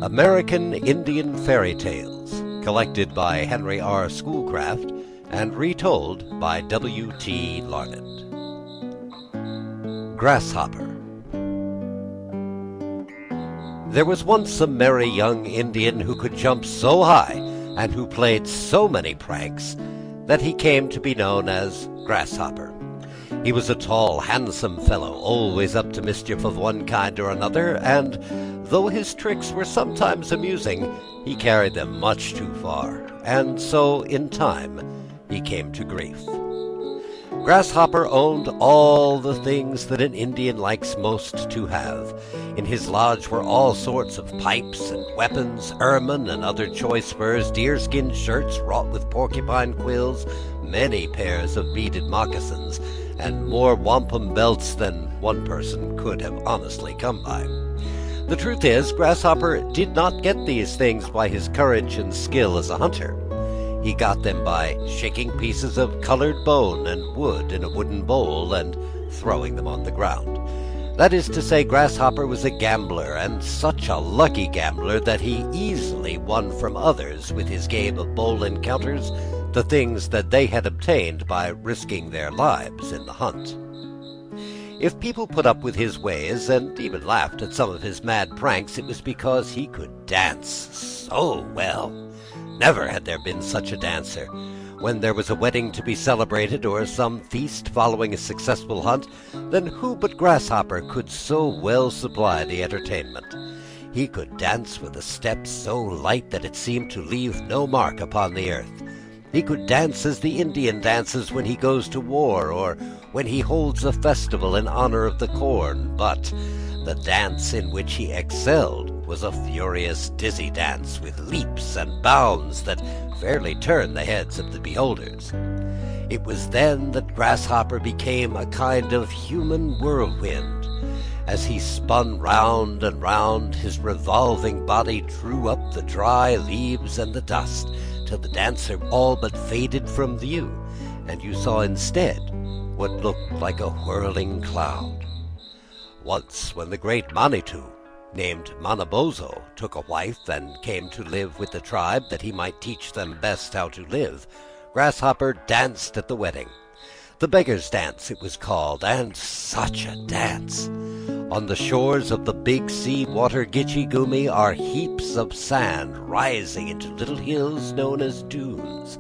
American Indian Fairy Tales, collected by Henry R Schoolcraft and retold by W.T. Larned. Grasshopper. There was once a merry young Indian who could jump so high and who played so many pranks that he came to be known as Grasshopper. He was a tall, handsome fellow, always up to mischief of one kind or another, and though his tricks were sometimes amusing, he carried them much too far, and so, in time, he came to grief. Grasshopper owned all the things that an Indian likes most to have. In his lodge were all sorts of pipes and weapons, ermine and other choice furs, deerskin shirts wrought with porcupine quills, many pairs of beaded moccasins, and more wampum belts than one person could have honestly come by. The truth is, Grasshopper did not get these things by his courage and skill as a hunter. He got them by shaking pieces of colored bone and wood in a wooden bowl and throwing them on the ground. That is to say, Grasshopper was a gambler, and such a lucky gambler that he easily won from others with his game of bowl encounters the things that they had obtained by risking their lives in the hunt. If people put up with his ways and even laughed at some of his mad pranks, it was because he could dance so well. Never had there been such a dancer. When there was a wedding to be celebrated or some feast following a successful hunt, then who but Grasshopper could so well supply the entertainment? He could dance with a step so light that it seemed to leave no mark upon the earth. He could dance as the Indian dances when he goes to war or when he holds a festival in honor of the corn, but the dance in which he excelled was a furious, dizzy dance with leaps and bounds that fairly turned the heads of the beholders. It was then that Grasshopper became a kind of human whirlwind. As he spun round and round, his revolving body drew up the dry leaves and the dust, till the dancer all but faded from view, and you saw instead what looked like a whirling cloud. Once, when the great Manitou, named Manabozho, took a wife and came to live with the tribe that he might teach them best how to live, Grasshopper danced at the wedding. The beggar's dance it was called, and such a dance! On the shores of the big sea water Gitche-Gumee are heaps of sand rising into little hills known as dunes.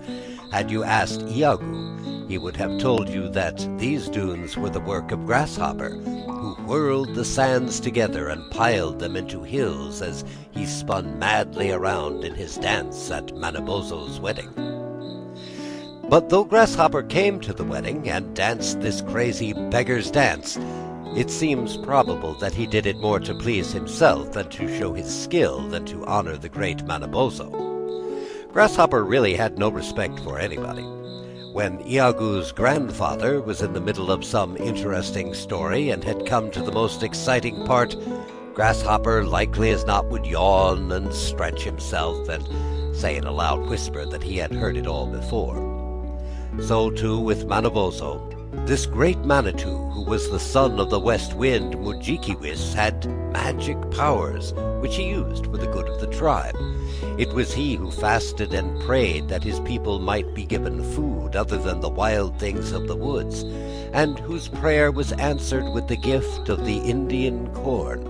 Had you asked Iago, he would have told you that these dunes were the work of Grasshopper, who whirled the sands together and piled them into hills as he spun madly around in his dance at Manabozho's wedding. But though Grasshopper came to the wedding and danced this crazy beggar's dance, it seems probable that he did it more to please himself and to show his skill than to honor the great Manabozho. Grasshopper really had no respect for anybody. When Iago's grandfather was in the middle of some interesting story and had come to the most exciting part, Grasshopper likely as not would yawn and stretch himself and say in a loud whisper that he had heard it all before. So too with Manabozho. This great Manitou, who was the son of the west wind Mischievious, had magic powers, which he used for the good of the tribe. It was he who fasted and prayed that his people might be given food other than the wild things of the woods, and whose prayer was answered with the gift of the Indian corn.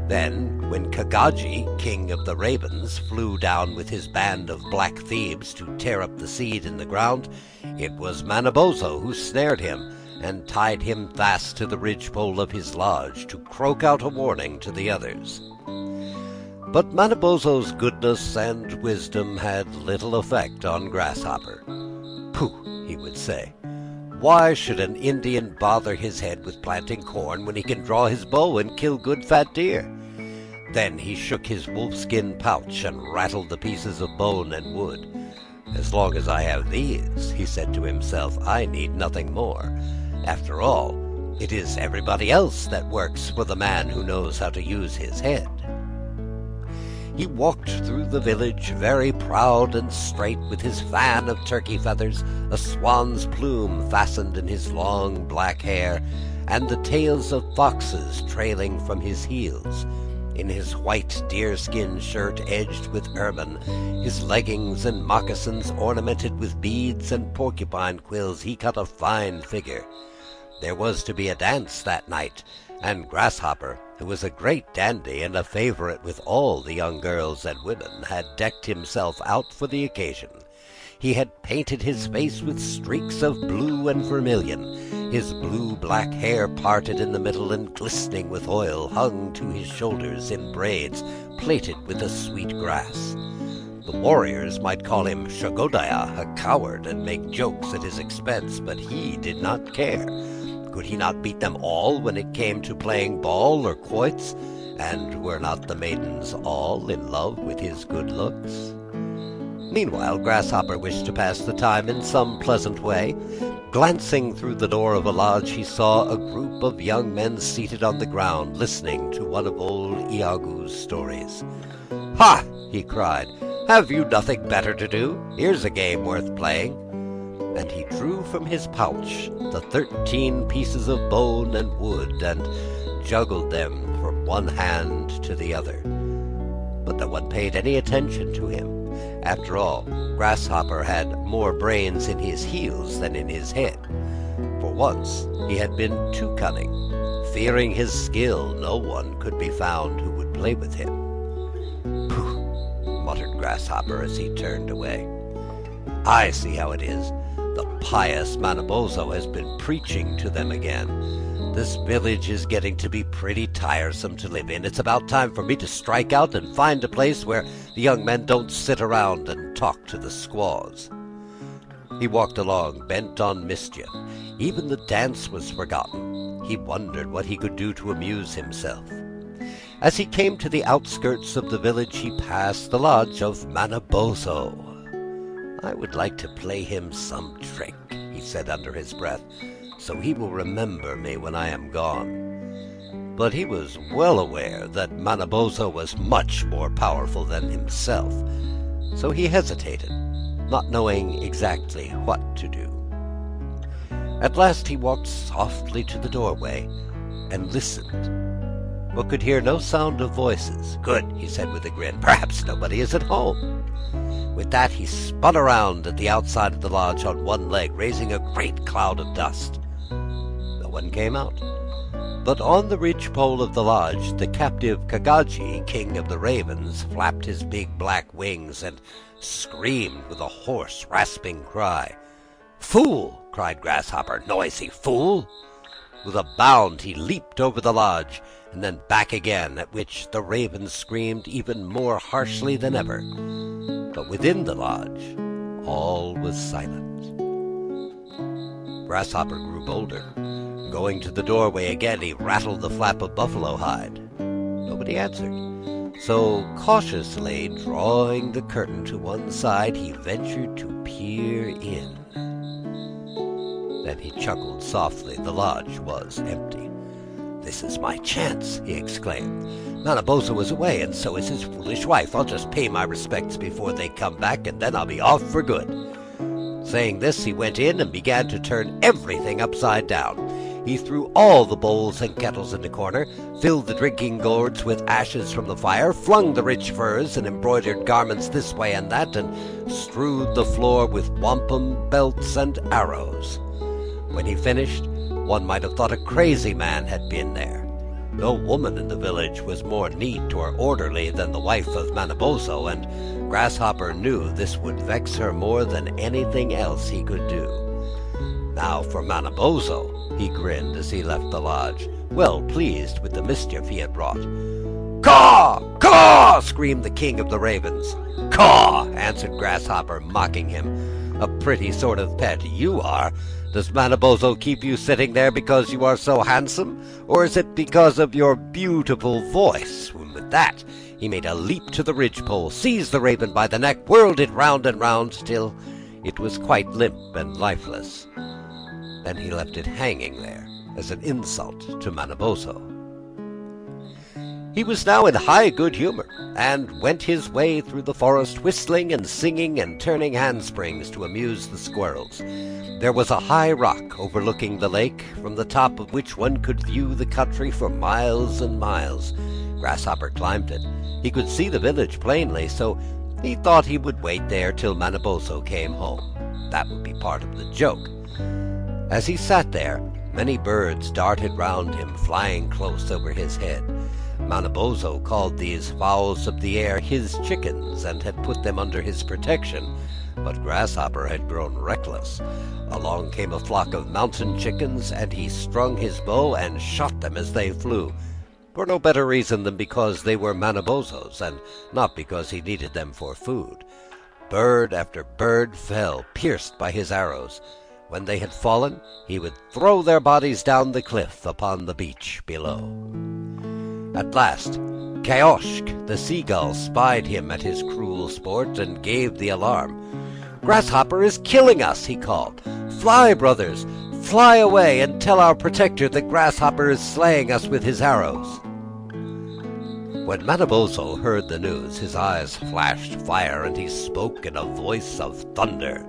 Then, when Kagaji, king of the ravens, flew down with his band of black thieves to tear up the seed in the ground, it was Manabozho who snared him and tied him fast to the ridgepole of his lodge to croak out a warning to the others. But Manabozho's goodness and wisdom had little effect on Grasshopper. "Pooh," he would say. "Why should an Indian bother his head with planting corn when he can draw his bow and kill good fat deer?" Then he shook his wolfskin pouch and rattled the pieces of bone and wood. "As long as I have these," he said to himself, "I need nothing more. After all, it is everybody else that works for the man who knows how to use his head." He walked through the village very proud and straight, with his fan of turkey feathers, a swan's plume fastened in his long black hair, and the tails of foxes trailing from his heels. In his white deerskin shirt edged with ermine, his leggings and moccasins ornamented with beads and porcupine quills, he cut a fine figure. There was to be a dance that night, and Grasshopper, who was a great dandy and a favorite with all the young girls and women, had decked himself out for the occasion. He had painted his face with streaks of blue and vermilion. His blue-black hair, parted in the middle and glistening with oil, hung to his shoulders in braids plaited with the sweet grass. The warriors might call him Shagodaya, a coward, and make jokes at his expense, but he did not care. Could he not beat them all when it came to playing ball or quoits? And were not the maidens all in love with his good looks? Meanwhile, Grasshopper wished to pass the time in some pleasant way. Glancing through the door of a lodge, he saw a group of young men seated on the ground, listening to one of old Iago's stories. "Ha!" he cried. "Have you nothing better to do? Here's a game worth playing." And he drew from his pouch the 13 pieces of bone and wood, and juggled them from one hand to the other. But no one paid any attention to him. After all, Grasshopper had more brains in his heels than in his head. For once he had been too cunning. Fearing his skill, no one could be found who would play with him. "Pooh!" muttered Grasshopper as he turned away. "I see how it is. The pious Manabozho has been preaching to them again. This village is getting to be pretty tiresome to live in. It's about time for me to strike out and find a place where the young men don't sit around and talk to the squaws." He walked along, bent on mischief. Even the dance was forgotten. He wondered what he could do to amuse himself. As he came to the outskirts of the village, he passed the lodge of Manabozho. "I would like to play him some trick," he said under his breath, "so he will remember me when I am gone." But he was well aware that Manabozho was much more powerful than himself, so he hesitated, not knowing exactly what to do. At last he walked softly to the doorway and listened, but could hear no sound of voices. "Good," he said with a grin. "Perhaps nobody is at home." With that, he spun around at the outside of the lodge on one leg, raising a great cloud of dust. No one came out. But on the ridgepole of the lodge, the captive Kagaji, king of the ravens, flapped his big black wings and screamed with a hoarse, rasping cry. "Fool!" cried Grasshopper. "Noisy fool!" With a bound he leaped over the lodge, and then back again, at which the ravens screamed even more harshly than ever. But within the lodge, all was silent. Grasshopper grew bolder. Going to the doorway again, he rattled the flap of buffalo hide. Nobody answered. So, cautiously drawing the curtain to one side, he ventured to peer in. Then he chuckled softly. The lodge was empty. "This is my chance," he exclaimed. "Manabozho is away, and so is his foolish wife. I'll just pay my respects before they come back, and then I'll be off for good." Saying this, he went in and began to turn everything upside down. He threw all the bowls and kettles in the corner, filled the drinking gourds with ashes from the fire, flung the rich furs and embroidered garments this way and that, and strewed the floor with wampum, belts, and arrows. When he finished, one might have thought a crazy man had been there. No woman in the village was more neat or orderly than the wife of Manabozho, and Grasshopper knew this would vex her more than anything else he could do. Now for Manabozho, he grinned as he left the lodge, well pleased with the mischief he had wrought. "Caw! Caw!" screamed the king of the ravens. "Caw!" answered Grasshopper, mocking him. "A pretty sort of pet you are. Does Manabozho keep you sitting there because you are so handsome, or is it because of your beautiful voice?" And with that, he made a leap to the ridgepole, seized the raven by the neck, whirled it round and round till it was quite limp and lifeless. Then he left it hanging there as an insult to Manabozho. He was now in high good humor, and went his way through the forest, whistling and singing and turning handsprings to amuse the squirrels. There was a high rock overlooking the lake, from the top of which one could view the country for miles and miles. Grasshopper climbed it. He could see the village plainly, so he thought he would wait there till Manabozho came home. That would be part of the joke. As he sat there, many birds darted round him, flying close over his head. Manabozho called these fowls of the air his chickens, and had put them under his protection. But Grasshopper had grown reckless. Along came a flock of mountain chickens, and he strung his bow and shot them as they flew, for no better reason than because they were Manabozho's, and not because he needed them for food. Bird after bird fell, pierced by his arrows. When they had fallen, he would throw their bodies down the cliff upon the beach below. At last, Kaoshk, the seagull, spied him at his cruel sport and gave the alarm. "Grasshopper is killing us," he called. "Fly, brothers, fly away and tell our protector that Grasshopper is slaying us with his arrows." When Manabozho heard the news, his eyes flashed fire, and he spoke in a voice of thunder.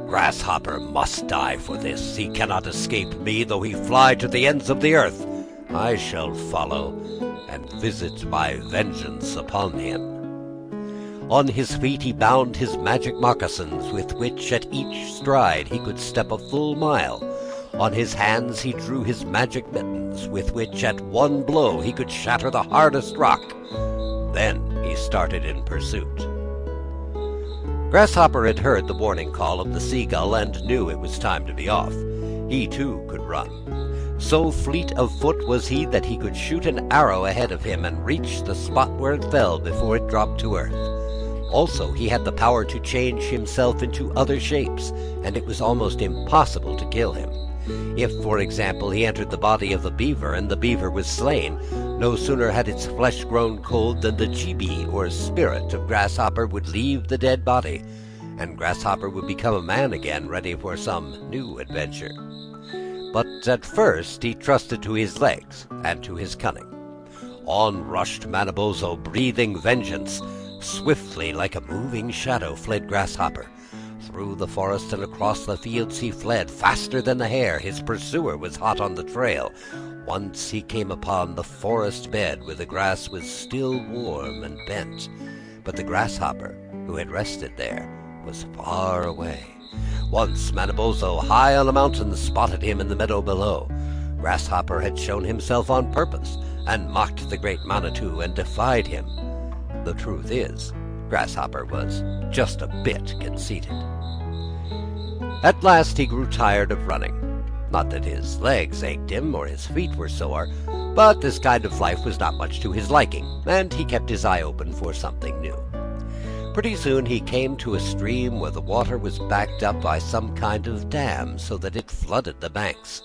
"Grasshopper must die for this. He cannot escape me, though he fly to the ends of the earth. I shall follow and visit my vengeance upon him." On his feet he bound his magic moccasins, with which at each stride he could step a full mile. On his hands he drew his magic mittens, with which at one blow he could shatter the hardest rock. Then he started in pursuit. Grasshopper had heard the warning call of the seagull and knew it was time to be off. He too could run. So fleet of foot was he that he could shoot an arrow ahead of him and reach the spot where it fell before it dropped to earth. Also, he had the power to change himself into other shapes, and it was almost impossible to kill him. If, for example, he entered the body of a beaver and the beaver was slain, no sooner had its flesh grown cold than the chibi, or spirit, of Grasshopper would leave the dead body, and Grasshopper would become a man again, ready for some new adventure. But at first he trusted to his legs and to his cunning. On rushed Manabozho, breathing vengeance. Swiftly, like a moving shadow, fled Grasshopper. Through the forest and across the fields he fled, faster than the hare. His pursuer was hot on the trail. Once he came upon the forest bed where the grass was still warm and bent. But the Grasshopper, who had rested there, was far away. Once Manabozho, high on a mountain, spotted him in the meadow below. Grasshopper had shown himself on purpose, and mocked the great Manitou and defied him. The truth is, Grasshopper was just a bit conceited. At last he grew tired of running. Not that his legs ached him or his feet were sore, but this kind of life was not much to his liking, and he kept his eye open for something new. Pretty soon he came to a stream where the water was backed up by some kind of dam so that it flooded the banks.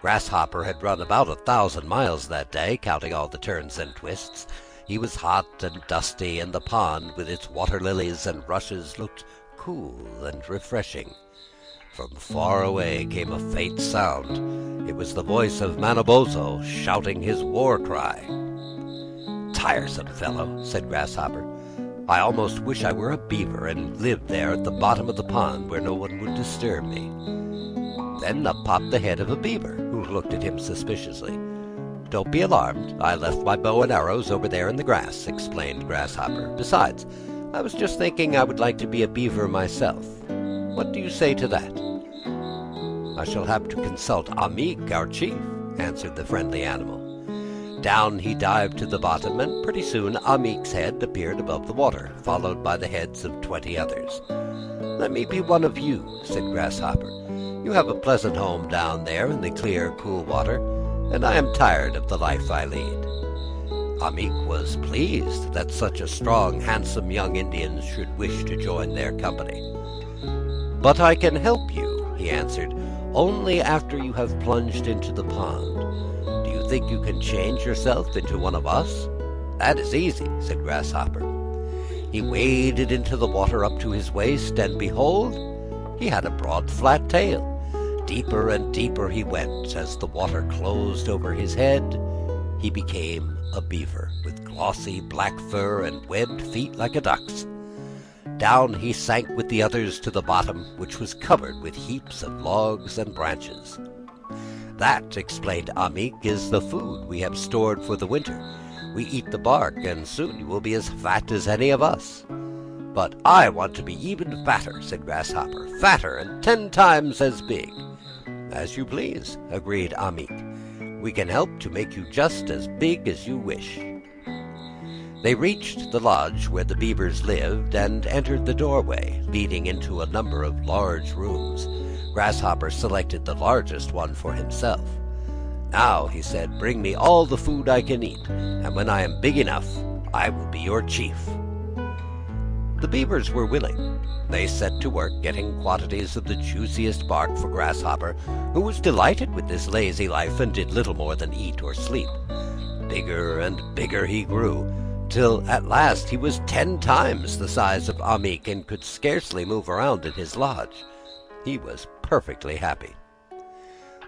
Grasshopper had run about 1,000 miles that day, counting all the turns and twists. He was hot and dusty, and the pond with its water lilies and rushes looked cool and refreshing. From far away came a faint sound. It was the voice of Manabozho shouting his war cry. "Tiresome fellow," said Grasshopper. "I almost wish I were a beaver and lived there at the bottom of the pond where no one would disturb me." Then up popped the head of a beaver, who looked at him suspiciously. "Don't be alarmed. I left my bow and arrows over there in the grass," explained Grasshopper. "Besides, I was just thinking I would like to be a beaver myself. What do you say to that?" "I shall have to consult Amik, our chief," answered the friendly animal. Down he dived to the bottom, and pretty soon Amik's head appeared above the water, followed by the heads of 20 others. "Let me be one of you," said Grasshopper. "You have a pleasant home down there in the clear, cool water, and I am tired of the life I lead." Amik was pleased that such a strong, handsome young Indian should wish to join their company. "But I can help you," he answered, "only after you have plunged into the pond. Do you think you can change yourself into one of us?" "That is easy," said Grasshopper. He waded into the water up to his waist, and behold, he had a broad, flat tail. Deeper and deeper he went. As the water closed over his head, he became a beaver, with glossy black fur and webbed feet like a duck's. Down he sank with the others to the bottom, which was covered with heaps of logs and branches. "That," explained Amik, "is the food we have stored for the winter. We eat the bark, and soon you will be as fat as any of us." "But I want to be even fatter," said Grasshopper. "Fatter and 10 times as big." "As you please," agreed Amik. "We can help to make you just as big as you wish." They reached the lodge where the beavers lived and entered the doorway, leading into a number of large rooms. Grasshopper selected the largest one for himself. "Now," he said, "bring me all the food I can eat, and when I am big enough, I will be your chief." The beavers were willing. They set to work getting quantities of the juiciest bark for Grasshopper, who was delighted with this lazy life and did little more than eat or sleep. Bigger and bigger he grew, till at last he was 10 times the size of Amik and could scarcely move around in his lodge. He was perfectly happy.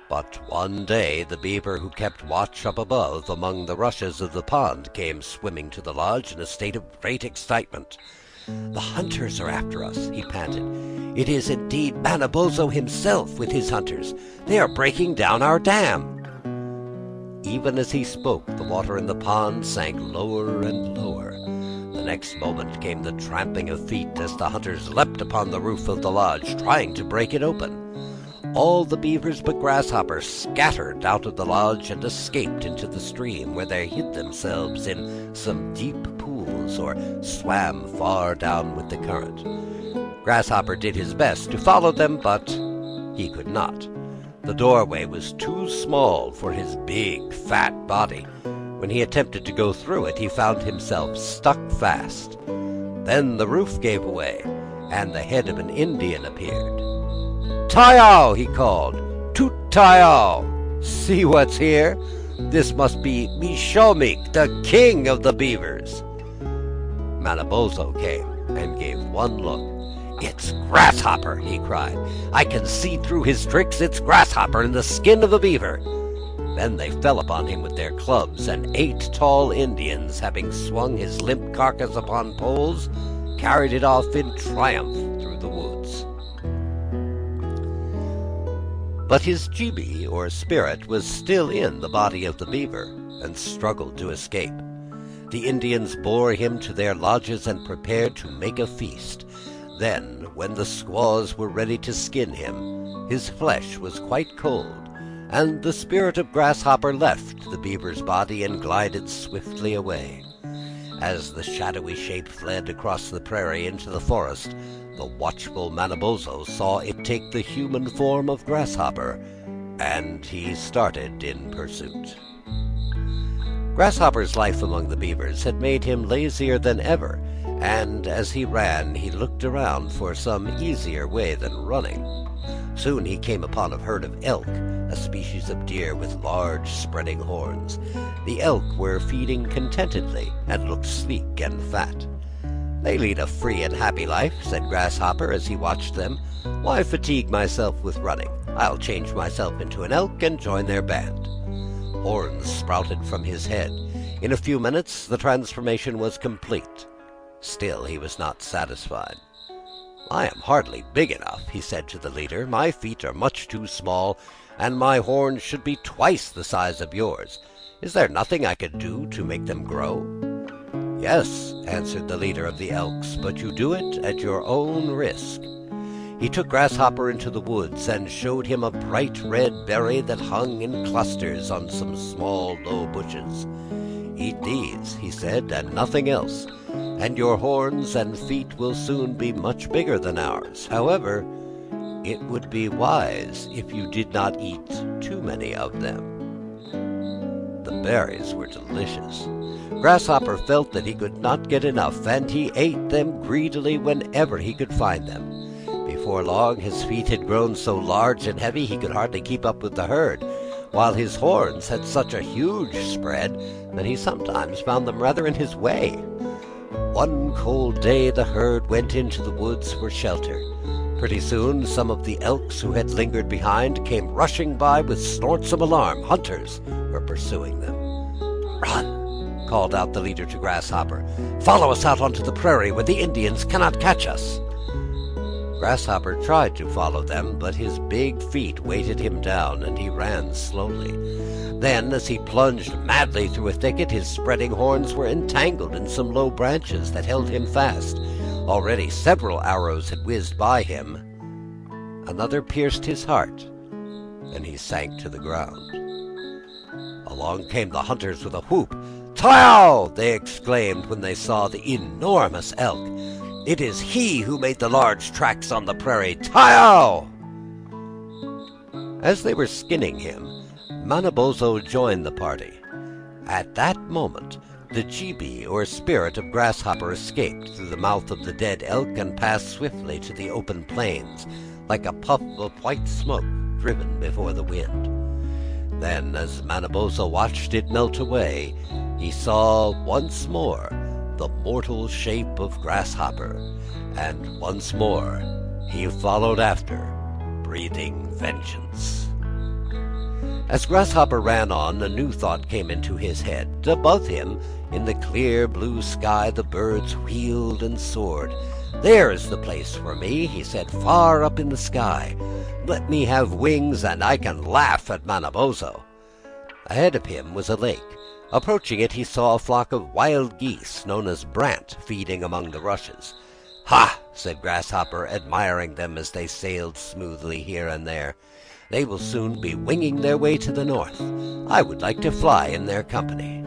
But one day the beaver who kept watch up above among the rushes of the pond came swimming to the lodge in a state of great excitement. "The hunters are after us," he panted. "It is indeed Manabozho himself with his hunters. They are breaking down our dam." Even as he spoke, the water in the pond sank lower and lower. The next moment came the tramping of feet as the hunters leapt upon the roof of the lodge, trying to break it open. All the beavers but Grasshopper scattered out of the lodge and escaped into the stream, where they hid themselves in some deep pools or swam far down with the current. Grasshopper did his best to follow them, but he could not. The doorway was too small for his big, fat body. When he attempted to go through it, he found himself stuck fast. Then the roof gave away, and the head of an Indian appeared. "Tayao!" he called. "Toot Tayao! See what's here? This must be Mischievious, the king of the beavers." Manabozho came and gave one look. "It's Grasshopper!" he cried. "I can see through his tricks. It's Grasshopper in the skin of a beaver." Then they fell upon him with their clubs, and 8 tall Indians, having swung his limp carcass upon poles, carried it off in triumph through the woods. But his jibi, or spirit, was still in the body of the beaver, and struggled to escape. The Indians bore him to their lodges and prepared to make a feast. Then, when the squaws were ready to skin him, his flesh was quite cold, and the spirit of Grasshopper left the beaver's body and glided swiftly away. As the shadowy shape fled across the prairie into the forest, the watchful Manabozho saw it take the human form of Grasshopper, and he started in pursuit. Grasshopper's life among the beavers had made him lazier than ever, and as he ran, he looked around for some easier way than running. Soon he came upon a herd of elk, a species of deer with large spreading horns. The elk were feeding contentedly and looked sleek and fat. "They lead a free and happy life," said Grasshopper as he watched them. "Why fatigue myself with running? I'll change myself into an elk and join their band." Horns sprouted from his head. In a few minutes the transformation was complete. Still he was not satisfied. "I am hardly big enough," he said to the leader. "My feet are much too small, and my horns should be twice the size of yours. Is there nothing I could do to make them grow?" "Yes," answered the leader of the elks, "but you do it at your own risk." He took Grasshopper into the woods and showed him a bright red berry that hung in clusters on some small low bushes. "Eat these," he said, "and nothing else, and your horns and feet will soon be much bigger than ours. However, it would be wise if you did not eat too many of them." The berries were delicious. Grasshopper felt that he could not get enough, and he ate them greedily whenever he could find them. Before long, his feet had grown so large and heavy he could hardly keep up with the herd, while his horns had such a huge spread that he sometimes found them rather in his way. One cold day the herd went into the woods for shelter. Pretty soon some of the elks who had lingered behind came rushing by with snorts of alarm. Hunters were pursuing them. "Run!" called out the leader to Grasshopper. "Follow us out onto the prairie where the Indians cannot catch us." Grasshopper tried to follow them, but his big feet weighted him down, and he ran slowly. Then, as he plunged madly through a thicket, his spreading horns were entangled in some low branches that held him fast. Already several arrows had whizzed by him. Another pierced his heart, and he sank to the ground. Along came the hunters with a whoop. "Tao!" they exclaimed when they saw the enormous elk. "It is he who made the large tracks on the prairie. Tao!" As they were skinning him, Manabozho joined the party. At that moment, the jibi, or spirit of Grasshopper, escaped through the mouth of the dead elk and passed swiftly to the open plains, like a puff of white smoke driven before the wind. Then, as Manabozho watched it melt away, he saw once more the mortal shape of Grasshopper, and once more he followed after, breathing vengeance. As Grasshopper ran on, a new thought came into his head. Above him, in the clear blue sky, the birds wheeled and soared. "There is the place for me," he said, "far up in the sky. Let me have wings, and I can laugh at Manabozho." Ahead of him was a lake. Approaching it, he saw a flock of wild geese, known as brant, feeding among the rushes. "Ha!" said Grasshopper, admiring them as they sailed smoothly here and there. "They will soon be winging their way to the north. I would like to fly in their company."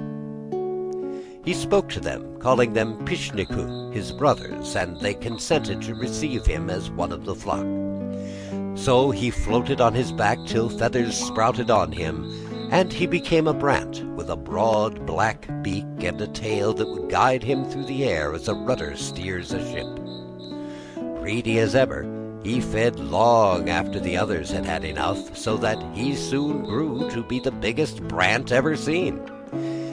He spoke to them, calling them Pishniku, his brothers, and they consented to receive him as one of the flock. So he floated on his back till feathers sprouted on him, and he became a brant with a broad black beak and a tail that would guide him through the air as a rudder steers a ship. Greedy as ever, he fed long after the others had had enough, so that he soon grew to be the biggest brant ever seen.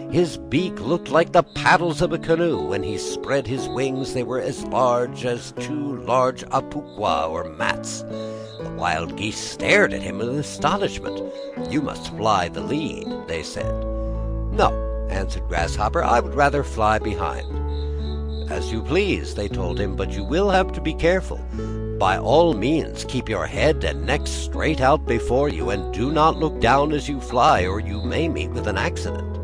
His beak looked like the paddles of a canoe. When he spread his wings, they were as large as 2 large apukwa, or mats. The wild geese stared at him in astonishment. "You must fly the lead," they said. "No," answered Grasshopper, "I would rather fly behind." "As you please," they told him, "but you will have to be careful. By all means, keep your head and neck straight out before you, and do not look down as you fly, or you may meet with an accident."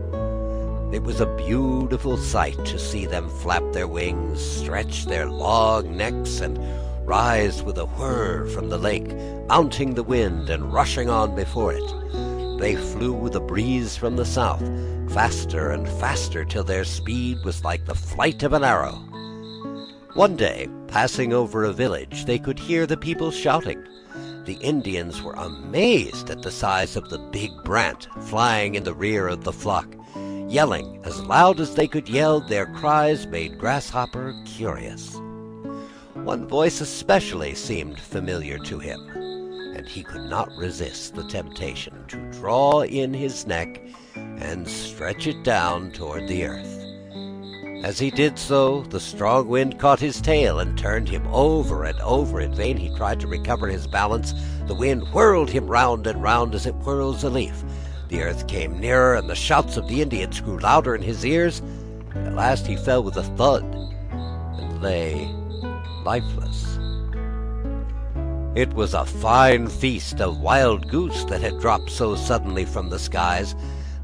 It was a beautiful sight to see them flap their wings, stretch their long necks, and rise with a whir from the lake, mounting the wind and rushing on before it. They flew with a breeze from the south, faster and faster, till their speed was like the flight of an arrow. One day, passing over a village, they could hear the people shouting. The Indians were amazed at the size of the big brant flying in the rear of the flock. Yelling as loud as they could yell, their cries made Grasshopper curious. One voice especially seemed familiar to him, and he could not resist the temptation to draw in his neck and stretch it down toward the earth. As he did so, the strong wind caught his tail and turned him over and over. In vain he tried to recover his balance. The wind whirled him round and round as it whirls a leaf. The earth came nearer, and the shouts of the Indians grew louder in his ears. At last he fell with a thud and lay lifeless. It was a fine feast of wild goose that had dropped so suddenly from the skies.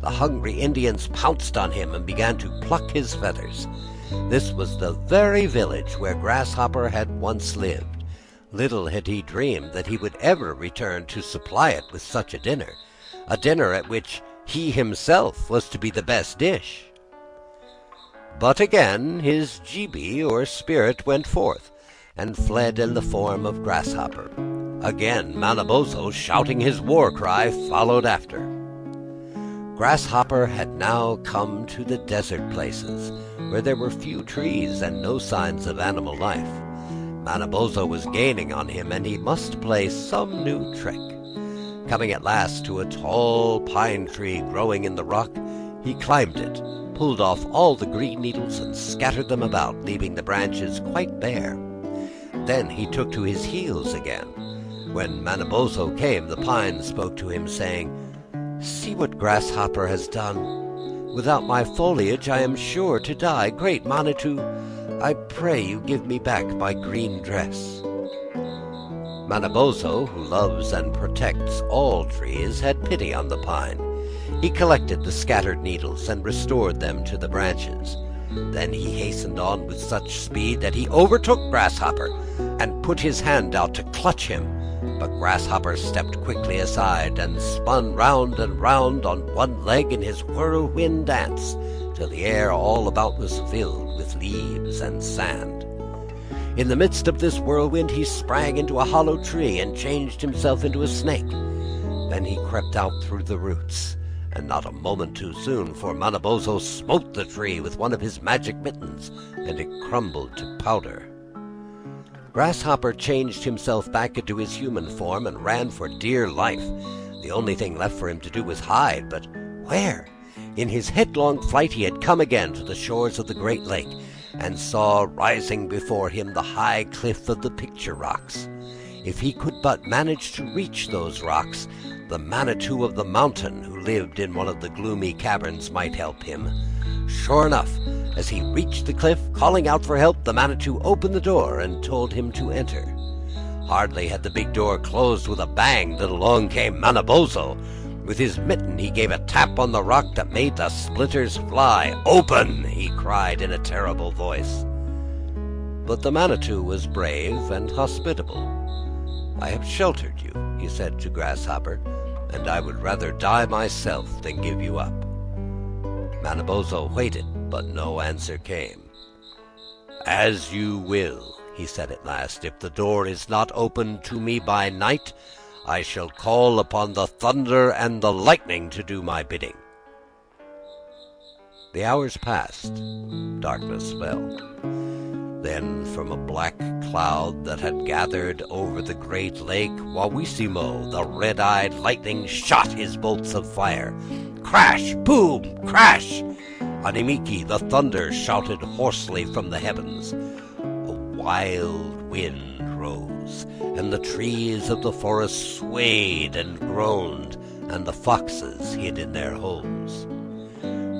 The hungry Indians pounced on him and began to pluck his feathers. This was the very village where Grasshopper had once lived. Little had he dreamed that he would ever return to supply it with such a dinner at which he himself was to be the best dish. But again his jibi, or spirit, went forth, and fled in the form of Grasshopper. Again Manabozho, shouting his war cry, followed after. Grasshopper had now come to the desert places, where there were few trees and no signs of animal life. Manabozho was gaining on him, and he must play some new trick. Coming at last to a tall pine tree growing in the rock, he climbed it, pulled off all the green needles, and scattered them about, leaving the branches quite bare. Then he took to his heels again. When Manabozho came, the pine spoke to him, saying, "See what Grasshopper has done. Without my foliage I am sure to die. Great Manitou, I pray you give me back my green dress." Manabozho, who loves and protects all trees, had pity on the pine. He collected the scattered needles and restored them to the branches. Then he hastened on with such speed that he overtook Grasshopper and put his hand out to clutch him. But Grasshopper stepped quickly aside and spun round and round on one leg in his whirlwind dance, till the air all about was filled with leaves and sand. In the midst of this whirlwind he sprang into a hollow tree and changed himself into a snake. Then he crept out through the roots, and not a moment too soon, for Manabozho smote the tree with one of his magic mittens, and it crumbled to powder. Grasshopper changed himself back into his human form and ran for dear life. The only thing left for him to do was hide, but where? In his headlong flight he had come again to the shores of the great lake, and saw rising before him the high cliff of the picture rocks. If he could but manage to reach those rocks, the Manitou of the mountain, who lived in one of the gloomy caverns, might help him. Sure enough, as he reached the cliff, calling out for help, the Manitou opened the door and told him to enter. Hardly had the big door closed with a bang that along came Manabozho. With his mitten he gave a tap on the rock that made the splinters fly. "Open!" he cried in a terrible voice. But the Manitou was brave and hospitable. "I have sheltered you," he said to Grasshopper, "and I would rather die myself than give you up." Manabozho waited, but no answer came. "As you will," he said at last. "If the door is not opened to me by night, I shall call upon the thunder and the lightning to do my bidding." The hours passed. Darkness fell. Then from a black cloud that had gathered over the great lake, Wawissimo, the red-eyed lightning, shot his bolts of fire. Crash! Boom! Crash! Animiki, the thunder, shouted hoarsely from the heavens. A wild wind rose, and the trees of the forest swayed and groaned, and the foxes hid in their holes.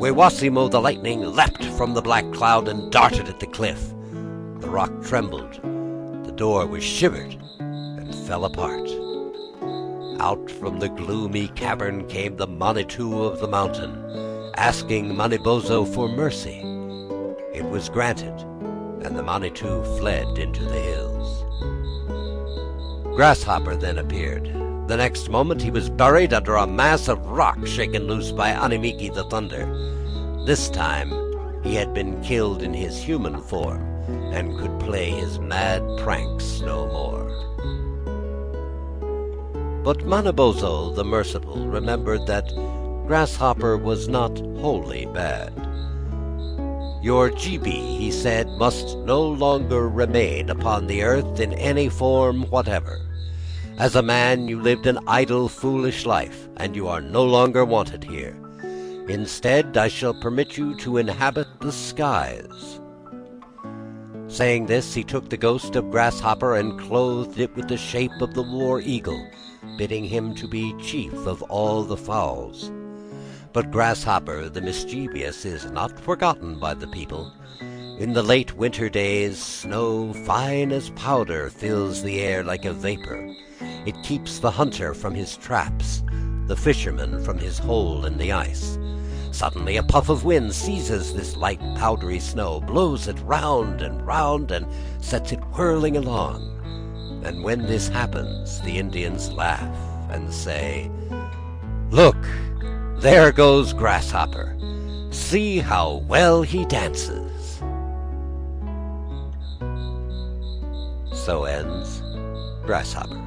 Wawissimo, the lightning, leapt from the black cloud and darted at the cliff. The rock trembled, the door was shivered, and fell apart. Out from the gloomy cavern came the Manitou of the mountain, asking Manabozho for mercy. It was granted, and the Manitou fled into the hills. Grasshopper then appeared. The next moment he was buried under a mass of rock shaken loose by Animiki the thunder. This time he had been killed in his human form, and could play his mad pranks no more. But Manabozho the merciful remembered that Grasshopper was not wholly bad. "Your Jibi," he said, "must no longer remain upon the earth in any form whatever. As a man you lived an idle, foolish life, and you are no longer wanted here. Instead, I shall permit you to inhabit the skies." Saying this, he took the ghost of Grasshopper and clothed it with the shape of the war eagle, bidding him to be chief of all the fowls. But Grasshopper the mischievous is not forgotten by the people. In the late winter days, snow fine as powder fills the air like a vapor. It keeps the hunter from his traps, the fisherman from his hole in the ice. Suddenly a puff of wind seizes this light powdery snow, blows it round and sets it whirling along. And when this happens, the Indians laugh and say, "Look, there goes Grasshopper. See how well he dances." So ends Grasshopper.